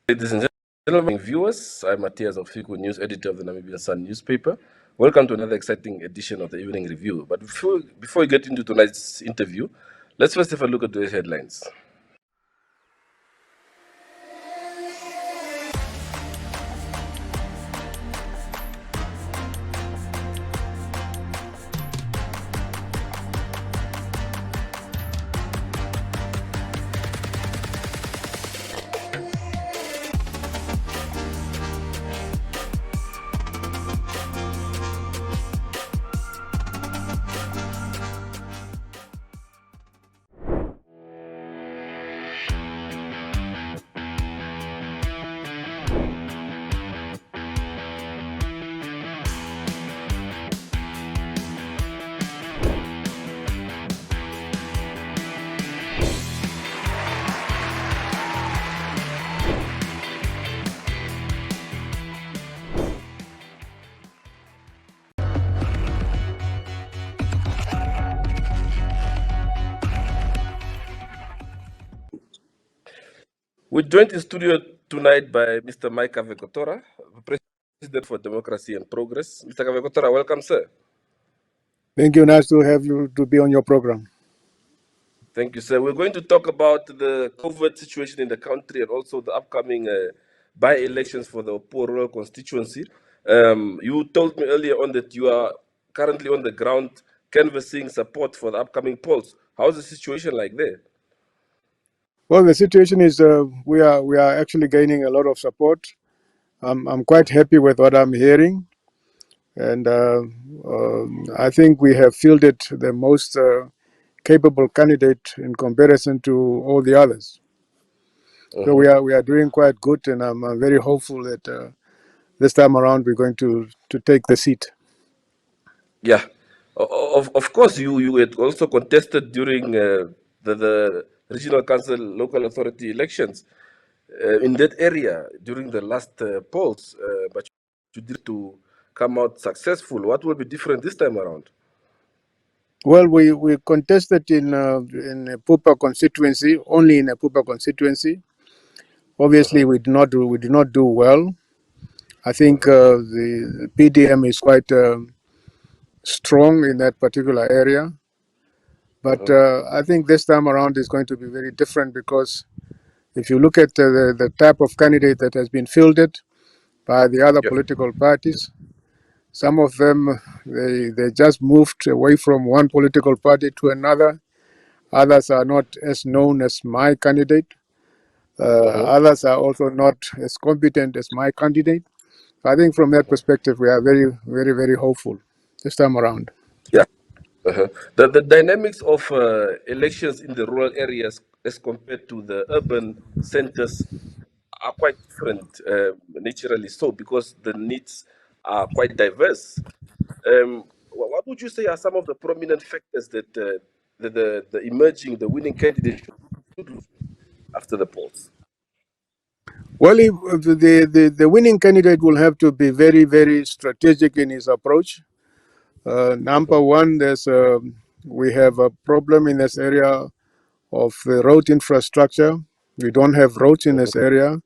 Ladies and gentlemen, viewers, I'm Matthias Ofiku, news editor of the Namibian Sun newspaper. Welcome to another exciting edition of the Evening Review. But before we get into tonight's interview, let's first have a look at today's headlines. We're joined in studio tonight by Mr. Mike Kavekotora, President for Democracy and Progress. Mr. Kavekotora, welcome, sir. Thank you. Nice to have you to be on your program. Thank you, sir. We're going to talk about the COVID situation in the country and also the upcoming by-elections for the Opuwo Rural Constituency. You told me earlier on that you are currently on the ground canvassing support for the upcoming polls. How's the situation like there? Well, the situation is we are actually gaining a lot of support. I'm quite happy with what I'm hearing, and I think we have fielded the most capable candidate in comparison to all the others. So we are doing quite good, and I'm very hopeful that this time around we're going to take the seat. Yeah, of course, you had also contested during the regional council local authority elections in that area during the last polls, but you did to come out successful. What will be different this time around? Well, we contested in a Pupa constituency, only in a Pupa constituency. Obviously, we did not do well. I think the PDM is quite strong in that particular area. But I think this time around is going to be very different, because if you look at the type of candidate that has been fielded by the other political parties, some of them, they just moved away from one political party to another. Others are not as known as my candidate. Others are also not as competent as my candidate. I think from that perspective, we are very, very, very hopeful this time around. Yeah. The dynamics of elections in the rural areas as compared to the urban centers are quite different, naturally so, because the needs are quite diverse. What would you say are some of the prominent factors that the winning candidate should look after the polls? Well, the winning candidate will have to be very, very strategic in his approach. Number one, we have a problem in this area of the road infrastructure. We don't have roads in this area.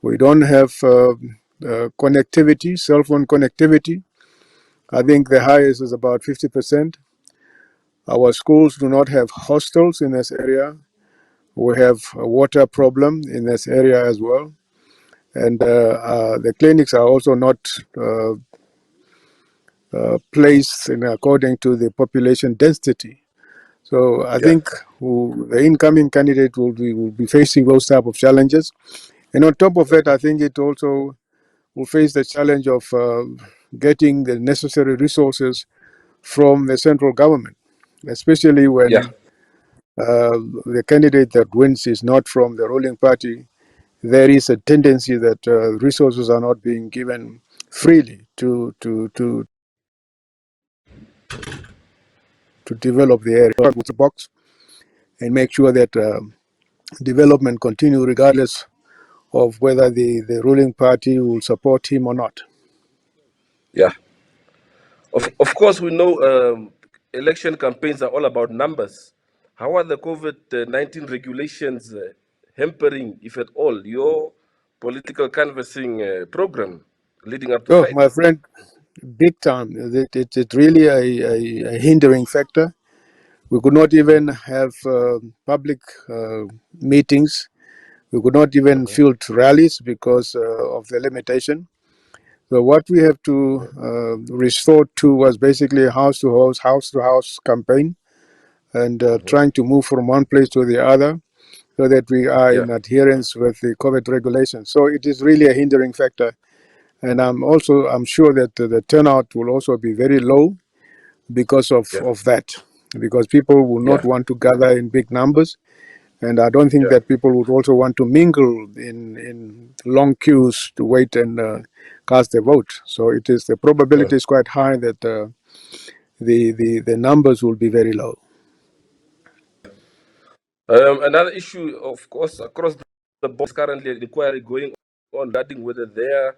We don't have connectivity, cell phone connectivity. I think the highest is about 50%. Our schools do not have hostels in this area. We have a water problem in this area as well. And the clinics are also not placed according to the population density. So I think the incoming candidate will be facing those type of challenges. And on top of that, I think it also will face the challenge of getting the necessary resources from the central government, especially when the candidate that wins is not from the ruling party. There is a tendency that resources are not being given freely to develop the area with the box and make sure that development continue regardless of whether the ruling party will support him or not. Yeah. Of course, we know election campaigns are all about numbers. How are the COVID-19 regulations hampering, if at all, your political canvassing program leading up to Oh, fight? my friend, big time. It's really a hindering factor. We could not even have public meetings. We could not even field rallies because of the limitation. So what we have to resort to was basically a house to house campaign, and trying to move from one place to the other so that we are Yeah, in adherence with the COVID regulations. So it is really a hindering factor. And I'm sure that the turnout will also be very low because yeah, of that, because people will not yeah, want to gather in big numbers. And I don't think yeah. that people would also want to mingle in long queues to wait and cast their vote. So the Uh, probability is quite high that the numbers will be very low. Another issue, of course, across the board is currently an inquiry going on regarding whether their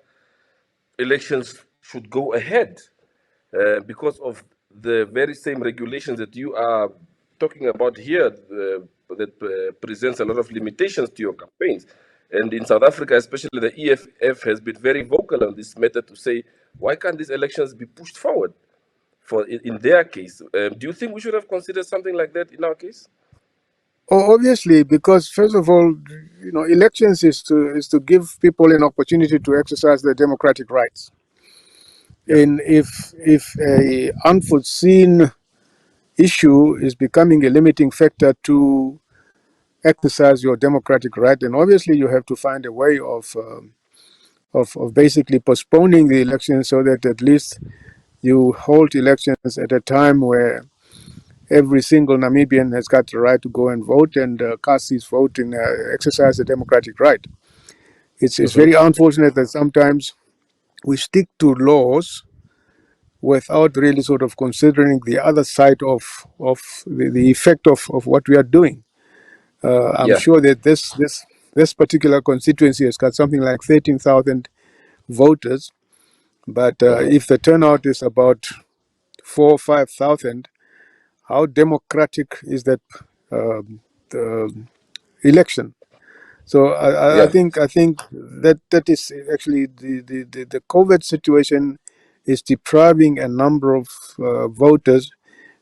elections should go ahead because of the very same regulations that you are talking about here that presents a lot of limitations to your campaigns. And in South Africa, especially the EFF has been very vocal on this matter to say, why can't these elections be pushed forward for in their case? Do you think we should have considered something like that in our case? Obviously, because first of all, elections is to give people an opportunity to exercise their democratic rights. Yeah. And if a unforeseen issue is becoming a limiting factor to exercise your democratic right, then obviously you have to find a way of basically postponing the election so that at least you hold elections at a time where every single Namibian has got the right to go and vote and cast his vote and exercise the democratic right. It's Hmm. very unfortunate that sometimes we stick to laws without really sort of considering the other side of the effect of what we are doing. I'm Yeah. sure that this particular constituency has got something like 13,000 voters, but Uh-huh. if the turnout is about 4 or 5,000, how democratic is that the election? So Yeah. I think that is actually the COVID situation is depriving a number of voters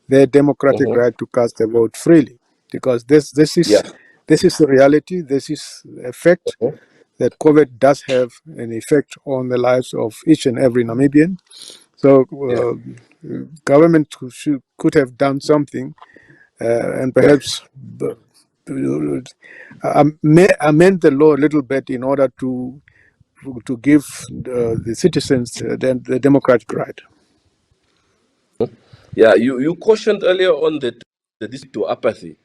their democratic Hmm. right to cast their vote freely, because Yeah. this is the reality. This is a fact Uh-huh. that COVID does have an effect on the lives of each and every Namibian. So Yeah. government could have done something and Yeah. perhaps amend the law a little bit in order to give the citizens the democratic right. Yeah. You cautioned earlier on that this to apathy.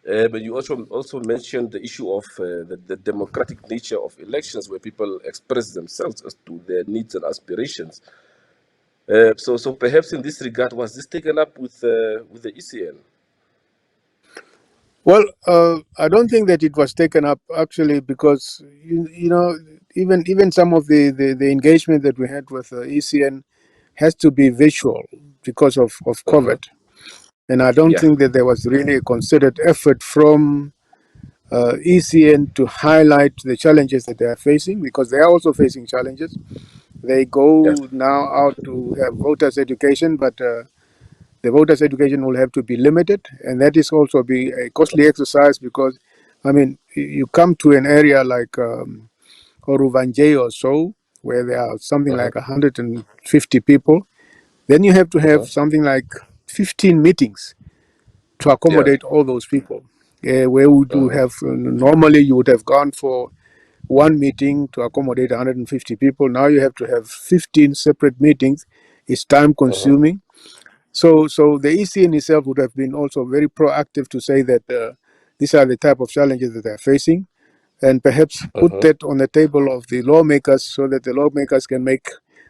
But you also mentioned the issue of the democratic nature of elections, where people express themselves as to their needs and aspirations. So perhaps in this regard, was this taken up with the ECN? Well, I don't think that it was taken up actually, because even some of the engagement that we had with ECN has to be visual because of Uh-huh. COVID, and I don't Yeah. think that there was really a considered effort from ECN to highlight the challenges that they are facing, because they are also facing challenges. They Yeah. go now out to have voters education, but the voters education will have to be limited, and that is also be a costly exercise, because I mean you come to an area like Oruvanje or so, where there are something Uh-huh. like 150 people, then you have to have Uh-huh. something like 15 meetings to Yeah. accommodate all those people. Where would you Uh-huh. have normally you would have gone for one meeting to accommodate 150 people. Now you have to have 15 separate meetings. It's time Uh-huh. consuming. So the ECN itself would have been also very proactive to say that these are the type of challenges that they're facing, and perhaps put Uh-huh. that on the table of the lawmakers so that the lawmakers can make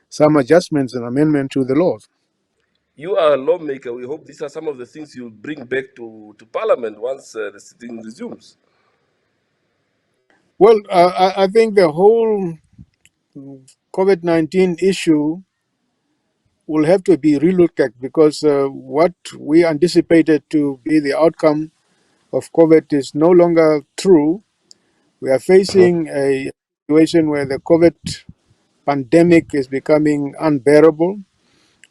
some adjustments and amendment to the laws. You are a lawmaker. We hope these are some of the things you'll bring back to Parliament once the sitting resumes. Well, I think the whole COVID-19 issue will have to be relooked at, because what we anticipated to be the outcome of COVID is no longer true. We are Uh-huh. facing a situation where the COVID pandemic is becoming unbearable.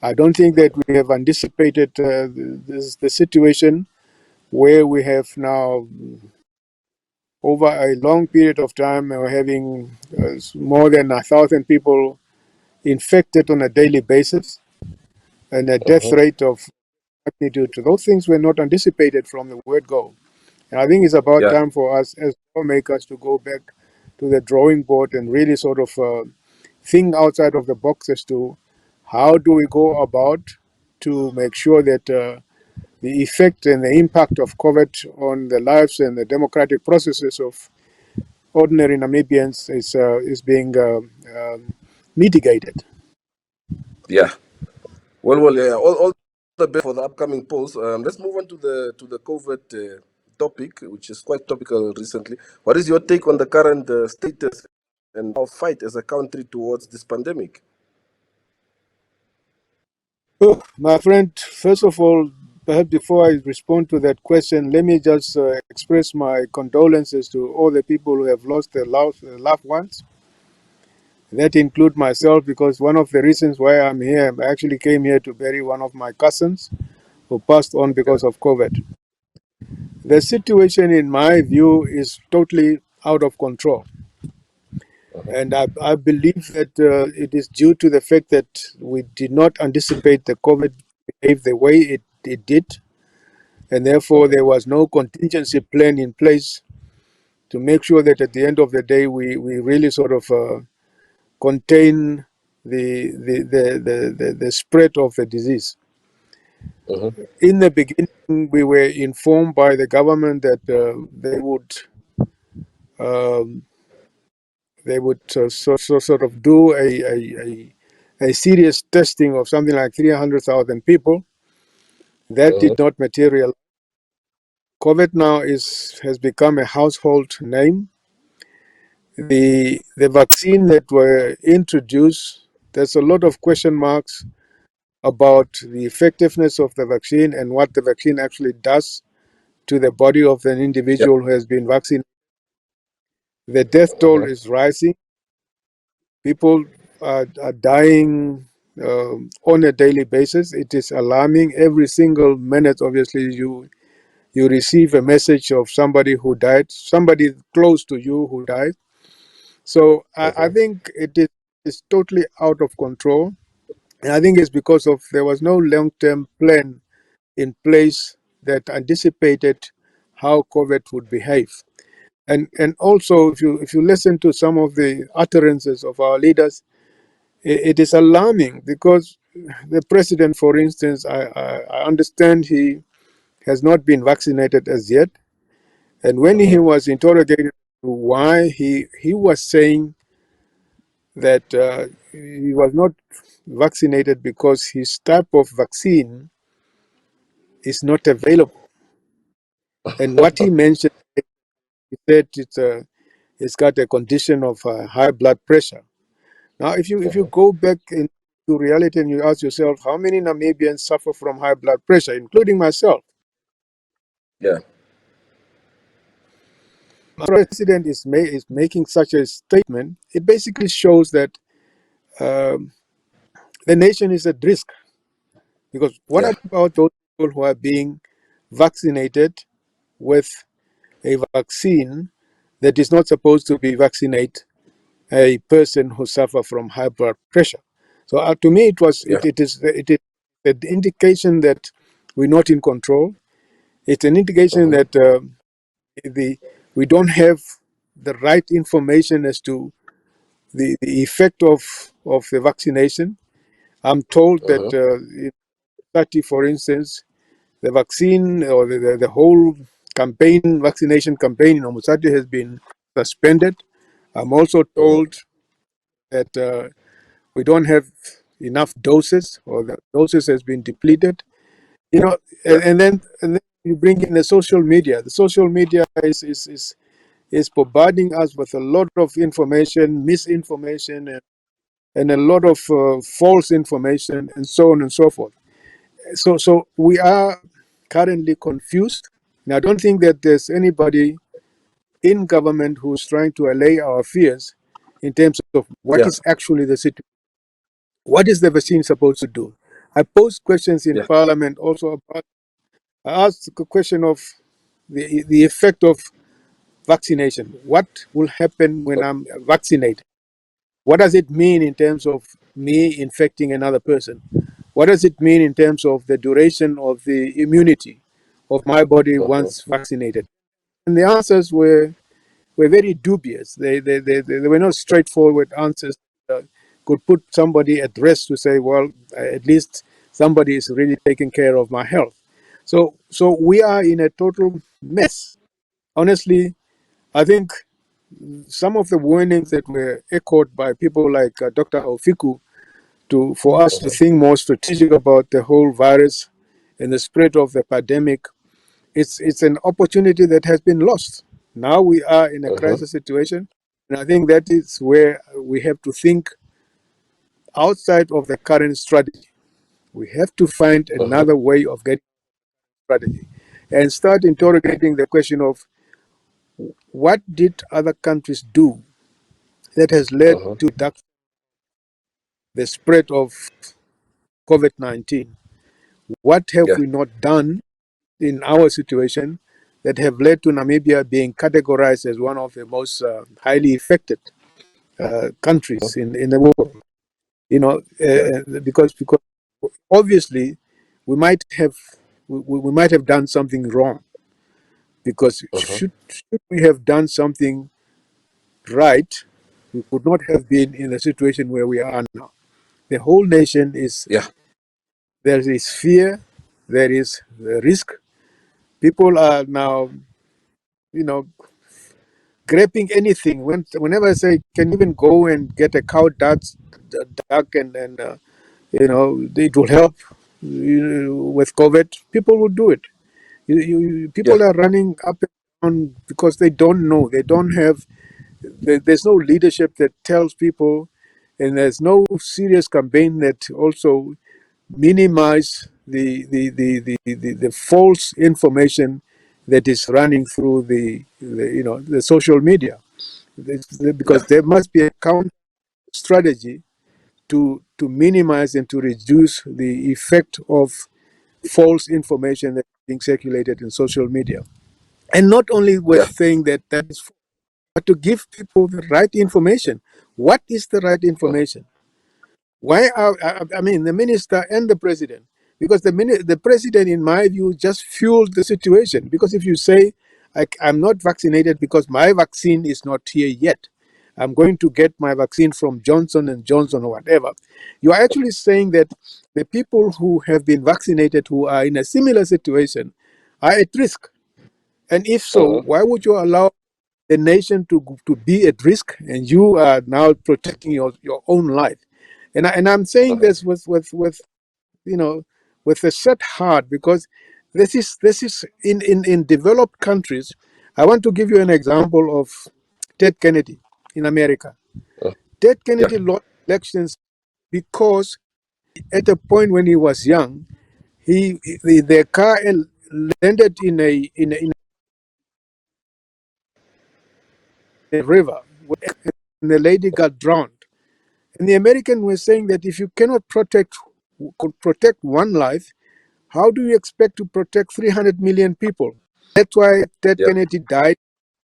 I don't think that we have anticipated the situation where we have now, over a long period of time, we're having more than 1,000 people infected on a daily basis and a death rate of magnitude. Those things were not anticipated from the word go. And I think it's about Yeah. time for us as lawmakers to go back to the drawing board and really sort of think outside of the box as to how do we go about to make sure that the effect and the impact of COVID on the lives and the democratic processes of ordinary Namibians is being mitigated. Yeah. Well, yeah. All the best for the upcoming polls. Let's move on to the COVID topic, which is quite topical recently. What is your take on the current status and our fight as a country towards this pandemic? Oh, my friend, first of all, perhaps before I respond to that question, let me just express my condolences to all the people who have lost their loved ones. That include myself, because one of the reasons why I'm here, I actually came here to bury one of my cousins who passed on Yeah. because of COVID. The situation, in my view, is totally out of control. And I believe that it is due to the fact that we did not anticipate the COVID behave the way it did. And therefore, there was no contingency plan in place to make sure that at the end of the day, we really sort of contain the spread of the disease. In the beginning, we were informed by the government that um, they would sort of do a serious testing of something like 300,000 people. That did not materialize. COVID now has become a household name. The vaccine that were introduced, there's a lot of question marks about the effectiveness of the vaccine and what the vaccine actually does to the body of an Yeah. individual who has been vaccinated. The death toll is rising. People are dying on a daily basis. It is alarming. Every single minute, obviously, you receive a message of somebody who died, somebody close to you who died. So I think it's totally out of control. And I think it's because of there was no long-term plan in place that anticipated how COVID would behave. And also, if you listen to some of the utterances of our leaders, it is alarming because the president, for instance, I understand he has not been vaccinated as yet. And when he was interrogated why he was saying that he was not vaccinated because his type of vaccine is not available. And what he mentioned, he said it's got a condition of high blood pressure. Now, if you go back into reality and you ask yourself, how many Namibians suffer from high blood pressure, including myself? Yeah. The president is making such a statement. It basically shows that um, the nation is at risk. Because what Yeah. about those people who are being vaccinated with a vaccine that is not supposed to be vaccinate a person who suffer from high blood pressure? So to me, Yeah. it is an indication that we're not in control. It's an indication that the we don't have the right information as to the effect of the vaccination. I'm told that in 30, for instance, the vaccine or the whole campaign, vaccination campaign in Omusati has been suspended. I'm also told that we don't have enough doses, or the doses has been depleted. You know, Yeah. and then you bring in the social media. The social media is bombarding us with a lot of information, misinformation, and a lot of false information, and so on and so forth. So we are currently confused. And I don't think that there's anybody in government who's trying to allay our fears. in terms of what Yeah. is actually the situation. What is the vaccine supposed to do? I posed questions in Yeah. Parliament also about. I asked the question of the effect of vaccination. What will happen when I'm vaccinated? What does it mean in terms of me infecting another person? What does it mean in terms of the duration of the immunity of my body once vaccinated? And the answers were very dubious. They were not straightforward answers that could put somebody at rest to say, well, at least somebody is really taking care of my health. So we are in a total mess. Honestly, I think some of the warnings that were echoed by people like Dr. Ofiku for us to think more strategic about the whole virus and the spread of the pandemic, it's an opportunity that has been lost. Now we are in a crisis situation, and I think that is where we have to think outside of the current strategy. We have to find another way of getting strategy and start interrogating the question of what did other countries do that has led to the spread of COVID-19. What have Yeah. we not done in our situation that have led to Namibia being categorized as one of the most highly affected countries in the world? You know, Yeah. because obviously we might have we might have done something wrong, because should we have done something right, we could not have been in the situation where we are now. The whole nation is, Yeah. there is fear, there is risk. People are now, you know, grabbing anything. Whenever I say, can you even go and get a cow duck and you know, it will help with COVID, people will do it. Yeah. People are running up and down because they don't know. They don't have, there's no leadership that tells people, and there's no serious campaign that also minimize the false information that is running through the social media. Yeah. Because there must be a counter strategy to minimize and to reduce the effect of false information that's being circulated in social media. And not only with Yeah. saying that that is, but to give people the right information. What is the right information? Why are, I mean, the minister and the president? Because the president, in my view, just fueled the situation. Because if you say, I'm not vaccinated because my vaccine is not here yet, I'm going to get my vaccine from Johnson and Johnson or whatever, you are actually saying that the people who have been vaccinated who are in a similar situation are at risk. And if so, why would you allow the nation to be at risk, and you are now protecting your own life? And I'm saying this with you know, with a set heart, because this is in developed countries. I want to give you an example of Ted Kennedy in America. Ted Yeah. Kennedy lost elections because at a point when he was young, the car landed in a river, and the lady got drowned. And the American was saying that if you cannot protect one life, how do you expect to protect 300 million people? That's why Ted Yeah. Kennedy died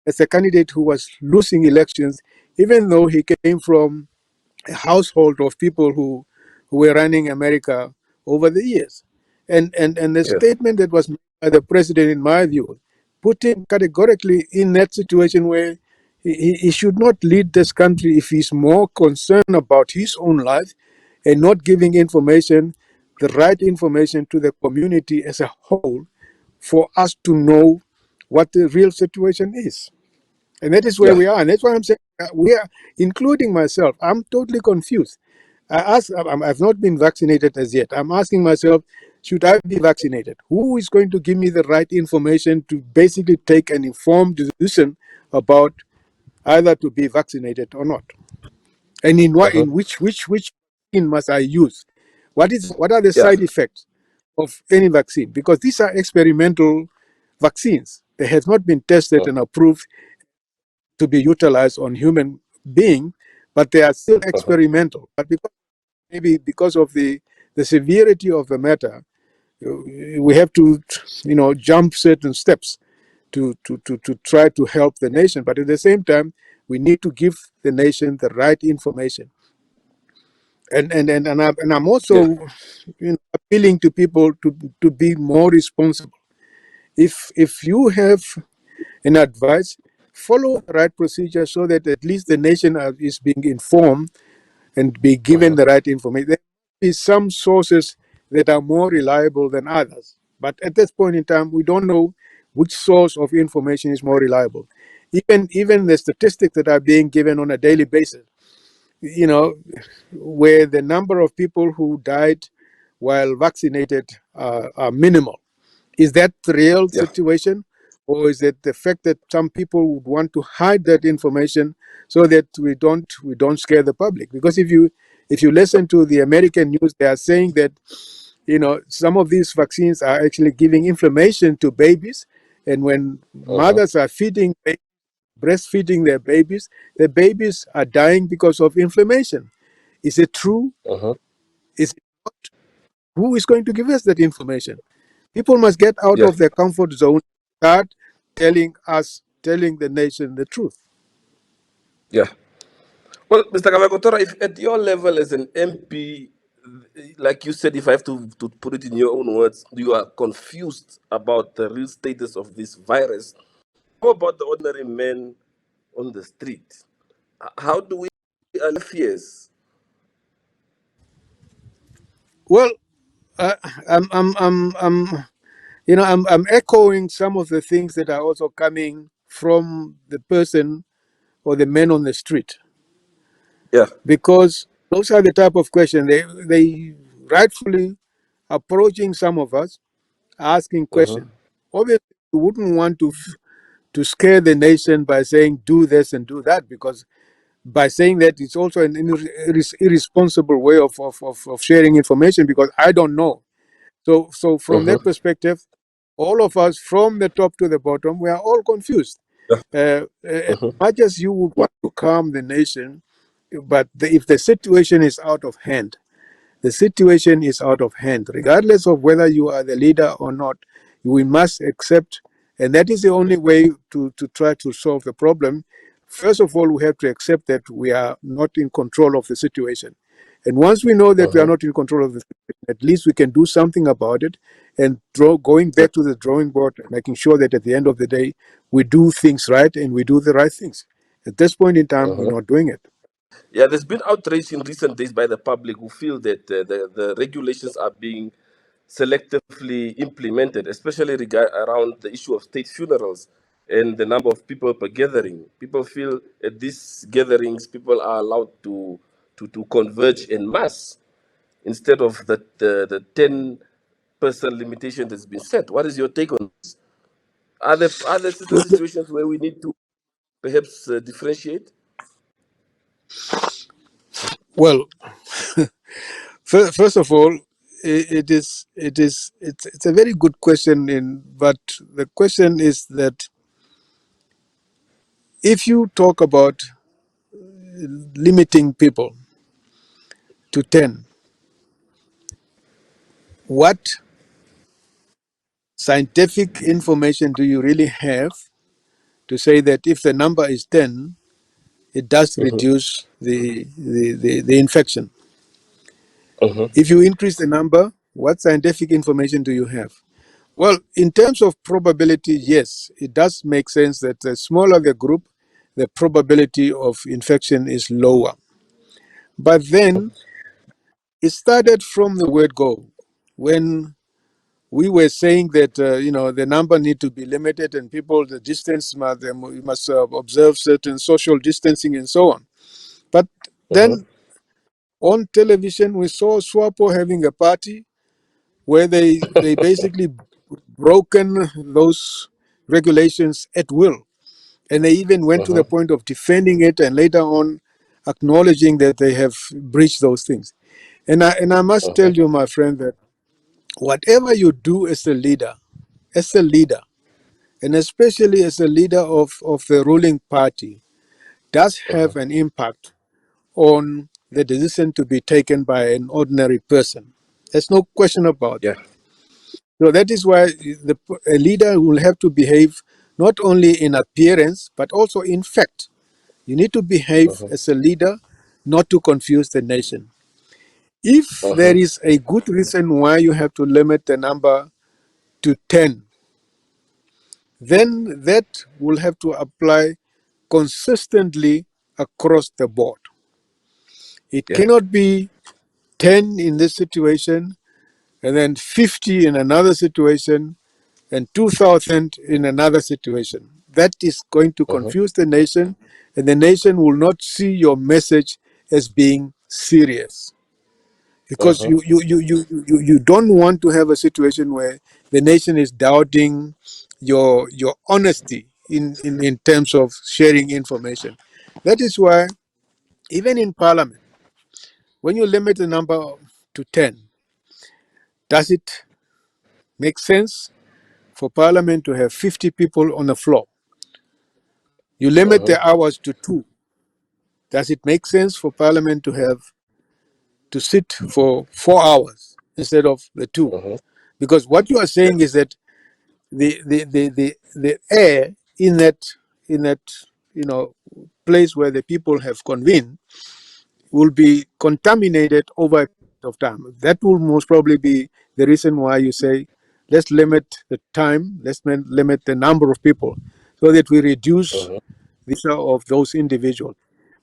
as a candidate who was losing elections, even though he came from a household of people who were running America over the years. And the Yeah. statement that was made by the president, in my view, put him categorically in that situation where he should not lead this country if he's more concerned about his own life and not giving information, the right information to the community as a whole, for us to know what the real situation is. And that is where Yeah. we are. And that's why I'm saying we are, including myself, I'm totally confused. I've not been vaccinated as yet. I'm asking myself, should I be vaccinated? Who is going to give me the right information to basically take an informed decision about either to be vaccinated or not? And in which vaccine must I use? What are the Yeah. side effects of any vaccine? Because these are experimental vaccines. They have not been tested and approved to be utilized on human being, but they are still experimental. But maybe because of the severity of the matter, we have to, jump certain steps to try to help the nation. But at the same time, we need to give the nation the right information. And I'm Yeah. also, appealing to people to be more responsible. If you have an advice, follow the right procedure so that at least the nation is being informed and be given the right information. There be some sources that are more reliable than others, but at this point in time, we don't know which source of information is more reliable. Even the statistics that are being given on a daily basis, you know, where the number of people who died while vaccinated are minimal. Is that the real Yeah. situation, or is it the fact that some people would want to hide that information so that we don't scare the public? Because if you listen to the American news, they are saying that some of these vaccines are actually giving inflammation to babies, and when mothers are breastfeeding their babies, the babies are dying because of inflammation. Is it true? Is it, who is going to give us that information? People must get out Yeah. of their comfort zone, start telling the nation the truth. Yeah. Well, Mr. Kavekotora, if at your level as an MP, like you said, if I have to put it in your own words, you are confused about the real status of this virus, how about the ordinary man on the street? How do we allay fears? Well, uh, I'm echoing some of the things that are also coming from the person or the men on the street, Yeah. because those are the type of question they rightfully approaching some of us, asking question. Obviously, we wouldn't want to scare the nation by saying do this and do that, because by saying that it's also an irresponsible way of sharing information, because I don't know. So from that perspective, all of us from the top to the bottom, we are all confused. Yeah. As much as you would want to calm the nation, but if the situation is out of hand, the situation is out of hand. Regardless of whether you are the leader or not, we must accept, and that is the only way to try to solve the problem. First of all, we have to accept that we are not in control of the situation. And once we know that we are not in control of the situation, at least we can do something about it, and going back to the drawing board, making sure that at the end of the day, we do things right and we do the right things. At this point in time, we're not doing it. Yeah, there's been outrage in recent days by the public who feel that the regulations are being selectively implemented, especially around the issue of state funerals and the number of people per gathering. People feel at these gatherings, people are allowed to converge in mass instead of the 10-person limitation that's been set. What is your take on this? Are there certain situations where we need to perhaps differentiate? Well, first of all, it's a very good question. But the question is that if you talk about limiting people to 10, what scientific information do you really have to say that if the number is 10, it does reduce the infection? If you increase the number, what scientific information do you have? Well, in terms of probability, yes, it does make sense that the smaller the group, the probability of infection is lower. But then it started from the word go, when we were saying that the number need to be limited, and people, the distance must observe certain social distancing and so on. But then on television, we saw SWAPO having a party where they basically broken those regulations at will. And they even went to the point of defending it and later on acknowledging that they have breached those things. And I must tell you, my friend, that whatever you do as a leader, and especially as a leader of the ruling party, does have an impact on the decision to be taken by an ordinary person. There's no question about Yeah. that. So that is why a leader will have to behave not only in appearance, but also in fact. You need to behave as a leader not to confuse the nation. If there is a good reason why you have to limit the number to 10, then that will have to apply consistently across the board. It Yeah. cannot be 10 in this situation and then 50 in another situation and 2,000 in another situation. That is going to confuse the nation, and the nation will not see your message as being serious. Because you don't want to have a situation where the nation is doubting your honesty in terms of sharing information. That is why even in parliament, when you limit the number to 10, does it make sense for parliament to have 50 people on the floor? You limit the hours to 2. Does it make sense for parliament to sit for 4 hours instead of the 2? Because what you are saying is that the air in that place where the people have convened will be contaminated over a period of time. That will most probably be the reason why you say, let's limit the time, let's limit the number of people, so that we reduce the number of those individuals.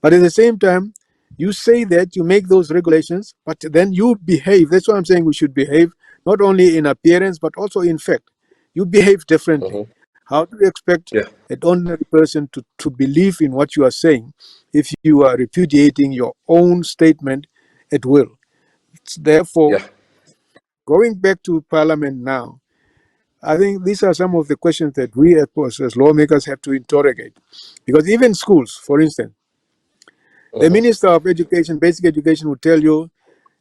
But at the same time, you say that you make those regulations, but then you behave. That's why I'm saying we should behave not only in appearance but also in fact. You behave differently. How do you expect Yeah. an ordinary person to believe in what you are saying if you are repudiating your own statement at will? Therefore, Yeah. going back to Parliament now, I think these are some of the questions that we as lawmakers have to interrogate. Because even schools, for instance, the Minister of Education, Basic Education, will tell you,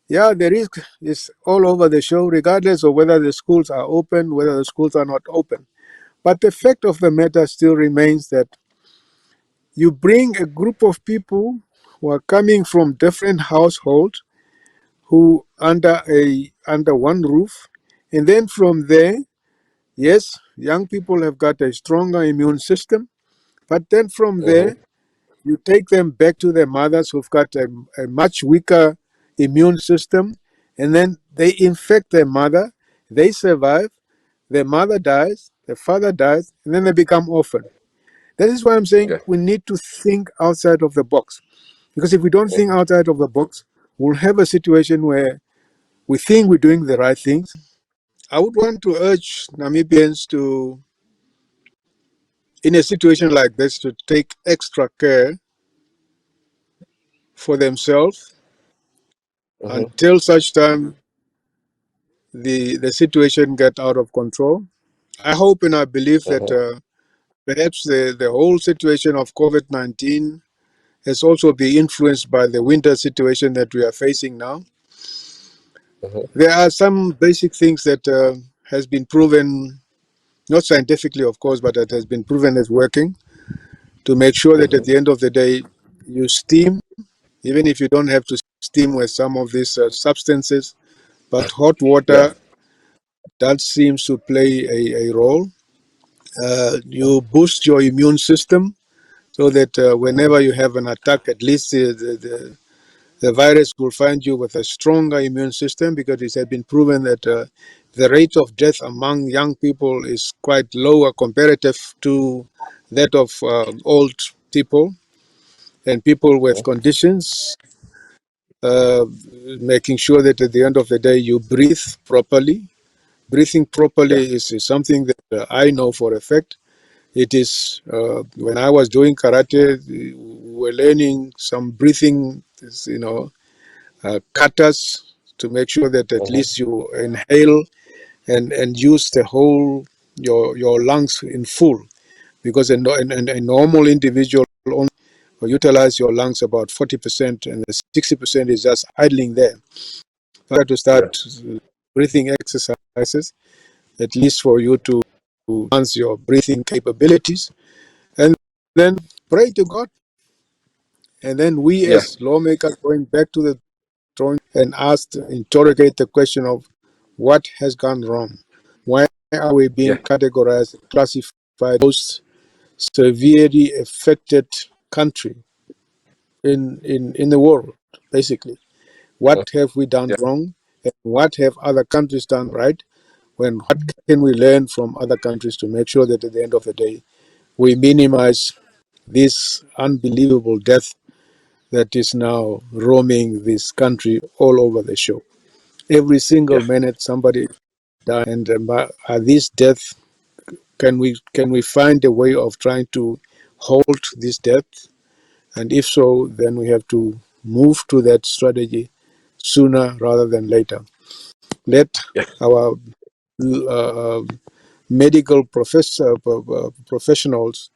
yeah, the risk is all over the show, regardless of whether the schools are open, whether the schools are not open. But the fact of the matter still remains that you bring a group of people who are coming from different households who under one roof, and then from there, yes, young people have got a stronger immune system, but then from there you take them back to their mothers who've got a much weaker immune system, and then they infect their mother, they survive, their mother dies, their father dies, and then they become orphan. That is why I'm saying Yeah. we need to think outside of the box. Because if we don't think outside of the box, we'll have a situation where we think we're doing the right things. I would want to urge Namibians to, in a situation like this, to take extra care for themselves until such time the situation get out of control. I hope and I believe that perhaps the whole situation of COVID-19 has also been influenced by the winter situation that we are facing now. There are some basic things that has been proven, not scientifically of course, but that has been proven as working, to make sure that at the end of the day you steam, even if you don't have to steam with some of these substances, but hot Yeah. water, that seems to play a role. You boost your immune system so that whenever you have an attack, at least the virus will find you with a stronger immune system, because it has been proven that the rate of death among young people is quite lower comparative to that of old people and people with conditions. Uh, Making sure that at the end of the day you breathe properly. Breathing properly Yeah. is something that I know for a fact. It is when I was doing karate, we were learning some breathing, katas, to make sure that at least you inhale and use the whole your lungs in full, because a normal individual only utilize your lungs about 40%, and the 60% is just idling there. So I had to Yeah. start breathing exercises, at least for you to enhance your breathing capabilities, and then pray to God And then we Yeah. as lawmakers going back to the drawing and interrogate the question of what has gone wrong. Why are we being Yeah. categorized, classified most severely affected country in the world, basically? What have we done Yeah. wrong? And what have other countries done right? When what can we learn from other countries to make sure that at the end of the day we minimize this unbelievable death that is now roaming this country all over the show. Every single Yeah. minute somebody dies, and are these deaths? Can we find a way of trying to halt this death? And if so, then we have to move to that strategy sooner rather than later. Let Yeah. our medical professionals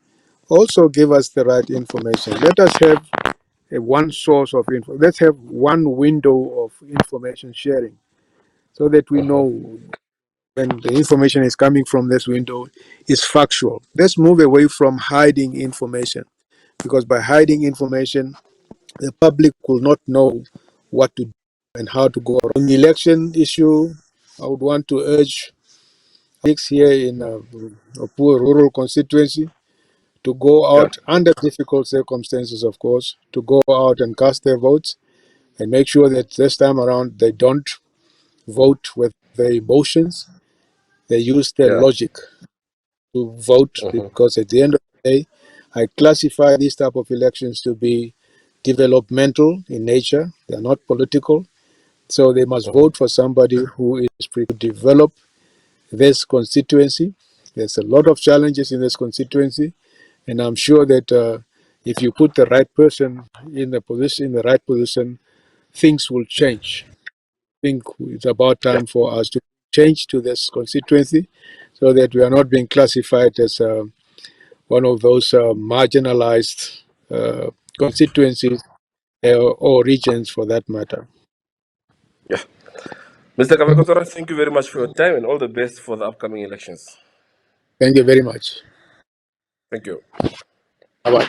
also give us the right information. Let us have one source of info. Let's have one window of information sharing so that we know when the information is coming from this window is factual. Let's move away from hiding information, because by hiding information, the public will not know what to do and how to go around. On the election issue, I would want to urge here in Opuwo Rural Constituency to go Yeah. out under difficult circumstances, of course, to go out and cast their votes and make sure that this time around they don't vote with their emotions. They use their Yeah. logic to vote, because at the end of the day, I classify these type of elections to be developmental in nature. They are not political. So they must vote for somebody who is prepared to develop this constituency. There's a lot of challenges in this constituency, and I'm sure that if you put the right person in the right position, things will change. I think it's about Yeah. time for us to change to this constituency, so that we are not being classified as one of those marginalized constituencies or regions, for that matter. Yeah. Mr. Kavekotora, thank you very much for your time and all the best for the upcoming elections. Thank you very much. Thank you. Bye bye.